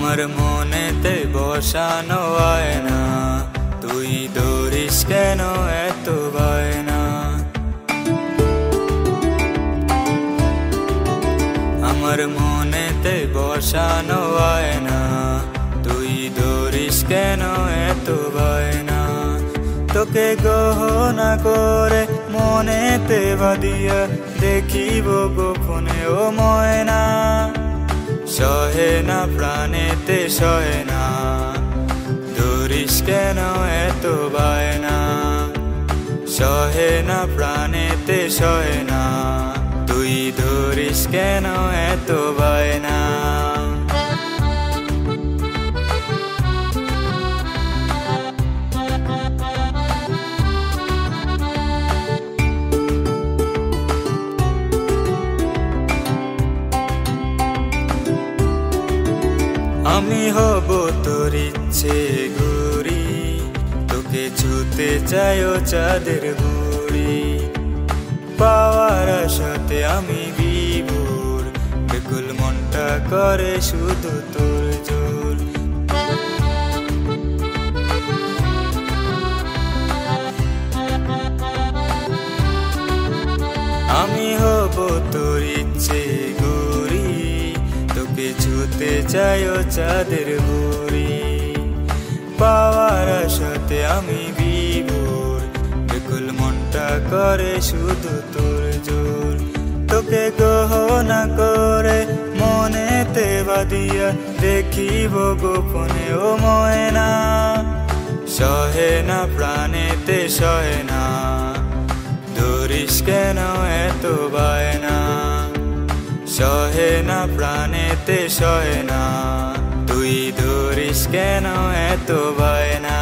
আমার মনেতে বসানো আয়না, তুই ধরিস কেন এত বায়না। আমার মনেতে বসানো আয়না, তুই ধরিস কেন এত বায়না। তোকে গহনা করে মনেতে বাঁধিয়া দেখিব গোপনে ও ময়না। সহে না প্রাণেতে সহে না, ধরিস কেন এত বায়না। সহে না প্রাণেতে সহে না, তুই ধরিস কেন এত বায়না। আমি হব তোর ইচ্ছে ঘুরি, তোকে ছুতে চাই ও চাঁদের গুড়ি। পাওয়ার আশাতে আমি বিভোর, বেকুল মনটা করে শুধু তোর জোর। আমি হব তোর ইচ্ছে ঘুরি, তোকে ছুতে চাই ও চাঁদের গুড়ি। পাওয়ার আশাতে আমি বিভোর, বেকুল মনটা করে শুধু তোর জোর। তোকে গহনা করে মনেতে বাঁধিয়া দেখিব গোপনে ও ময়না। সহে না প্রাণেতে সহে না, ধরিস কেন এত বায়না। সহে না প্রাণেতে সহে না, তুই ধরিস কেন এত বায়না।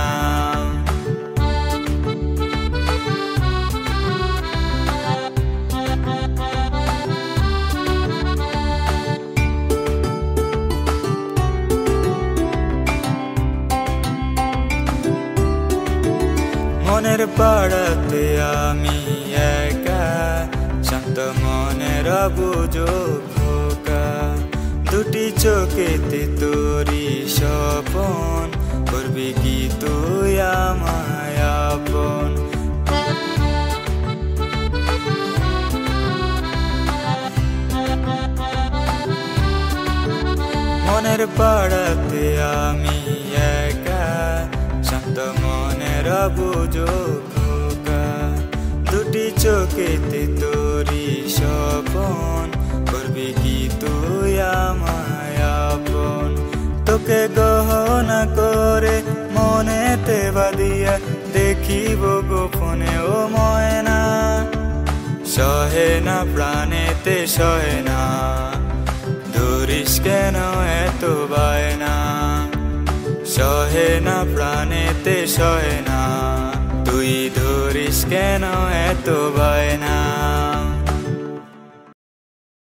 মনের পাড়াতে আমি একা, শান্ত মনের বুঝো খোকা। দুটি চোখেতে তোরি স্বপন, করবি কি তুই আমায় আপন। মনের পাড়াতে আমি একা, শান্ত মনের বুঝো খোকা। দুটি চোখেতে তোরি স্বপন, করবি কি তুই আমায় আপন। তোকে গহনা করে মনেতে বাঁধিয়া দেখিব গোপনে ও ময়না। সহে না প্রাণেতে সহে না, ধরিস কেন এত বায়না। সহে না প্রাণেতে সহে না, তুই ধরিস কেন এত বায়না।